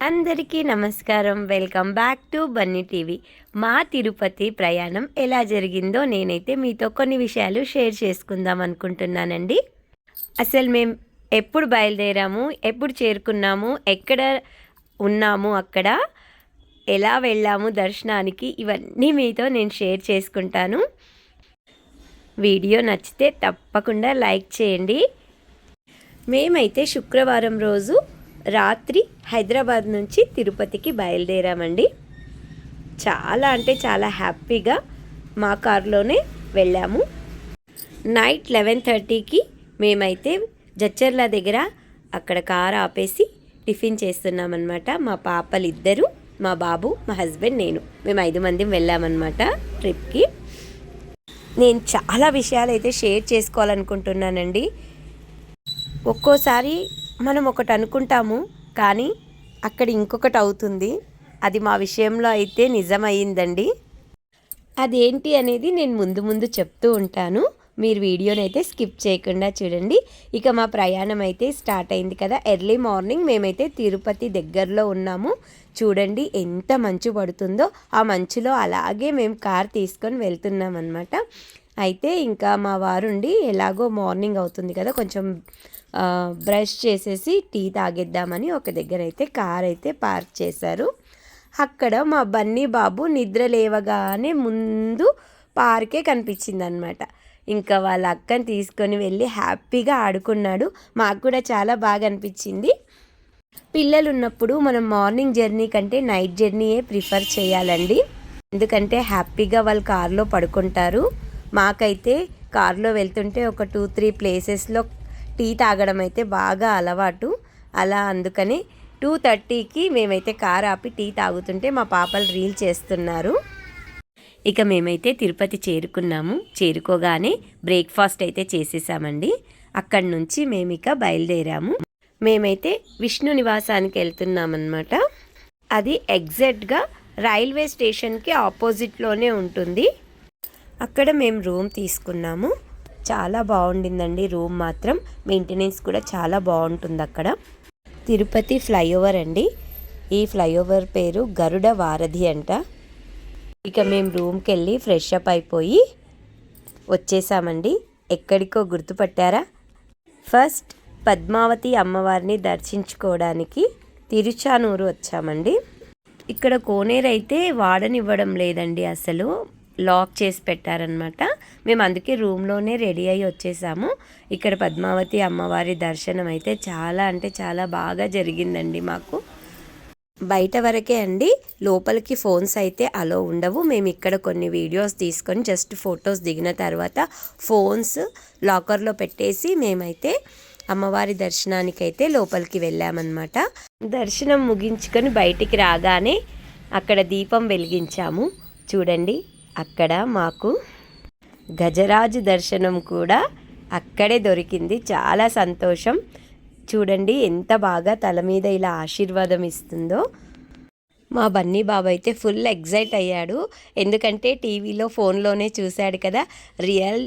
అందరికీ నమస్కారం. Welcome back to Bunny TV. మా తిరుపతి ప్రయాణం ఎలా జరిగిందో నేనైతే మీతో కొన్ని విషయాలు షేర్ చేసుకుందాం అనుకుంటున్నానండి. అసలు మేము ఎప్పుడు బయలుదేరాము, ఎప్పుడు చేరుకున్నాము, ఎక్కడ ఉన్నాము, అక్కడ ఎలా వెళ్ళాము దర్శనానికి, ఇవన్నీ మీతో నేను షేర్ చేసుకుంటాను. వీడియో నచ్చితే తప్పకుండా లైక్ చేయండి. మేమైతే శుక్రవారం రోజు రాత్రి హైదరాబాద్ నుంచి తిరుపతికి బయలుదేరామండి. చాలా అంటే చాలా హ్యాపీగా మా కారులోనే వెళ్ళాము. నైట్ 11:30కి మేమైతే జడ్చర్ల దగ్గర అక్కడ కారు ఆపేసి టిఫిన్ చేస్తున్నామన్నమాట. మా పాపలు ఇద్దరు, మా బాబు, మా హస్బెండ్, మేము 5 మంది వెళ్ళామన్నమాట ట్రిప్కి. నేను చాలా విషయాలు అయితే షేర్ చేసుకోవాలనుకుంటున్నానండి. ఒక్కోసారి మనం ఒకటి అనుకుంటాము, కానీ అక్కడ ఇంకొకటి అవుతుంది. అది మా విషయంలో అయితే నిజమయ్యిందండి. అదేంటి అనేది నేను ముందు చెప్తూ ఉంటాను. మీరు వీడియోని అయితే స్కిప్ చేయకుండా చూడండి. ఇక మా ప్రయాణం అయితే స్టార్ట్ అయింది కదా. ఎర్లీ మార్నింగ్ మేమైతే తిరుపతి దగ్గరలో ఉన్నాము. చూడండి ఎంత మంచు పడుతుందో. ఆ మంచులో అలాగే మేము కార్ తీసుకొని వెళ్తున్నాం అన్నమాట. అయితే ఇంకా మా వారుండి ఎలాగో మార్నింగ్ అవుతుంది కదా, కొంచెం బ్రష్ చేసేసి టీ తాగేద్దామని ఒక దగ్గర అయితే కార్ అయితే పార్క్ చేశారు. అక్కడ మా బన్నీ బాబు నిద్ర లేవగానే ముందు పార్కే కనిపించింది అనమాట. ఇంకా వాళ్ళ అక్కని తీసుకొని వెళ్ళి హ్యాపీగా ఆడుకున్నాడు. మాకు కూడా చాలా బాగా అనిపించింది. పిల్లలు ఉన్నప్పుడు మనం మార్నింగ్ జర్నీ కంటే నైట్ జర్నీయే ప్రిఫర్ చేయాలండి. ఎందుకంటే హ్యాపీగా వాళ్ళు కార్లో పడుకుంటారు. మాకైతే కార్లో వెళ్తుంటే ఒక 2-3 ప్లేసెస్లో టీ తాగడం అయితే బాగా అలవాటు. అలా అందుకని 2:30కి మేమైతే కార్ ఆపి టీ తాగుతుంటే మా పాపలు రీల్ చేస్తున్నారు. ఇక మేమైతే తిరుపతి చేరుకున్నాము. చేరుకోగానే బ్రేక్ఫాస్ట్ అయితే చేసేసామండి. అక్కడి నుంచి మేము ఇక బయలుదేరాము. మేమైతే విష్ణు నివాసానికి వెళ్తున్నామన్నమాట. అది ఎగ్జాక్ట్గా రైల్వే స్టేషన్కి ఆపోజిట్లోనే ఉంటుంది. అక్కడ మేము రూమ్ తీసుకున్నాము. చాలా బాగుండిందండి రూమ్ మాత్రం. మెయింటెనెన్స్ కూడా చాలా బాగుంటుంది అక్కడ. తిరుపతి ఫ్లైఓవర్ అండి. ఈ ఫ్లైఓవర్ పేరు గరుడ వారధి అంట. ఇక మేము రూమ్కి వెళ్ళి ఫ్రెష్ అప్ అయిపోయి వచ్చేసామండి. ఎక్కడికో గుర్తుపట్టారా? ఫస్ట్ పద్మావతి అమ్మవారిని దర్శించుకోవడానికి తిరుచానూరు వచ్చామండి. ఇక్కడ కోనేరు అయితే వాడనివ్వడం లేదండి, అసలు లాక్ చేసి పెట్టారనమాట. మేము అందుకే రూమ్లోనే రెడీ అయ్యి వచ్చేసాము. ఇక్కడ పద్మావతి అమ్మవారి దర్శనం అయితే చాలా అంటే చాలా బాగా జరిగిందండి మాకు. బయట వరకే అండి, లోపలికి ఫోన్స్ అయితే అలో ఉండవు. మేము ఇక్కడ కొన్ని వీడియోస్ తీసుకొని జస్ట్ ఫొటోస్ దిగిన తర్వాత ఫోన్స్ లాకర్లో పెట్టేసి మేమైతే అమ్మవారి దర్శనానికైతే లోపలికి వెళ్ళామన్నమాట. దర్శనం ముగించుకొని బయటికి రాగానే అక్కడ దీపం వెలిగించాము. చూడండి, అక్కడ మాకు గజరాజు దర్శనం కూడా అక్కడే దొరికింది. చాలా సంతోషం. చూడండి ఎంత బాగా తల మీద ఇలా ఆశీర్వాదం ఇస్తుందో. మా బన్నీ బాబు అయితే ఫుల్ ఎగ్జైట్ అయ్యాడు. ఎందుకంటే టీవీలో ఫోన్లోనే చూశాడు కదా, రియల్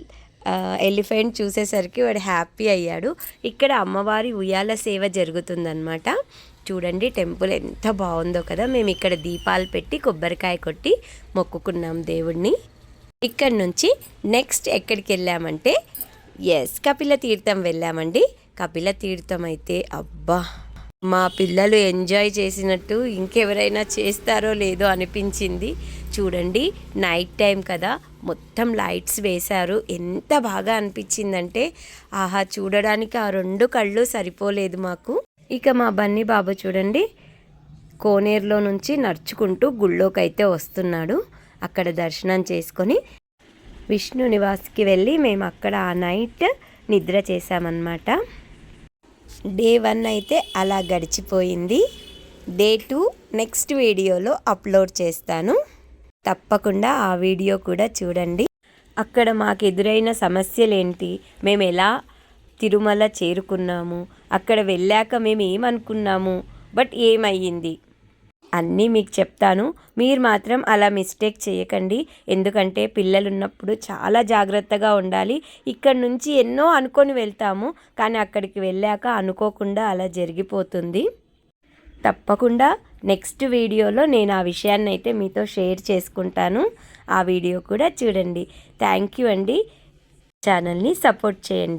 ఎలిఫెంట్ చూసేసరికి వాడు హ్యాపీ అయ్యాడు. ఇక్కడ అమ్మవారి ఉయ్యాల సేవ జరుగుతుందన్నమాట. చూడండి టెంపుల్ ఎంత బాగుందో కదా. మేము ఇక్కడ దీపాలు పెట్టి కొబ్బరికాయ కొట్టి మొక్కుకున్నాం దేవుడిని. ఇక్కడ నుంచి నెక్స్ట్ ఎక్కడికి వెళ్ళామంటే కపిల తీర్థం వెళ్ళామండి. కపిల తీర్థం అయితే అబ్బా, మా పిల్లలు ఎంజాయ్ చేసినట్టు ఇంకెవరైనా చేస్తారో లేదో అనిపించింది. చూడండి నైట్ టైం కదా, మొత్తం లైట్స్ వేశారు. ఎంత బాగా అనిపించిందంటే ఆహా, చూడడానికి ఆ 2 కళ్ళు సరిపోలేదు మాకు. ఇక మా బన్నీ బాబు చూడండి కోనేరులో నుంచి నడుచుకుంటూ గుళ్ళోకి అయితే వస్తున్నాడు. అక్కడ దర్శనం చేసుకొని విష్ణు నివాస్కి వెళ్ళి మేము అక్కడ ఆ నైట్ నిద్ర చేసామన్నమాట. డే 1 అయితే అలా గడిచిపోయింది. డే 2 నెక్స్ట్ వీడియోలో అప్లోడ్ చేస్తాను. తప్పకుండా ఆ వీడియో కూడా చూడండి. అక్కడ మాకు ఎదురైన సమస్యలేంటి, మేము ఎలా తిరుమల చేరుకున్నాము, అక్కడ వెళ్ళాక మేము ఏమనుకున్నాము, బట్ ఏమయ్యింది అన్నీ మీకు చెప్తాను. మీరు మాత్రం అలా మిస్టేక్ చేయకండి. ఎందుకంటే పిల్లలు ఉన్నప్పుడు చాలా జాగ్రత్తగా ఉండాలి. ఇక్కడ నుంచి ఎన్నో అనుకొని వెళ్తాము, కానీ అక్కడికి వెళ్ళాక అనుకోకుండా అలా జరిగిపోతుంది. తప్పకుండా నెక్స్ట్ వీడియోలో నేను ఆ విషయాన్ని అయితే మీతో షేర్ చేసుకుంటాను. ఆ వీడియో కూడా చూడండి. థ్యాంక్ యూ అండి. ఛానల్ని సపోర్ట్ చేయండి.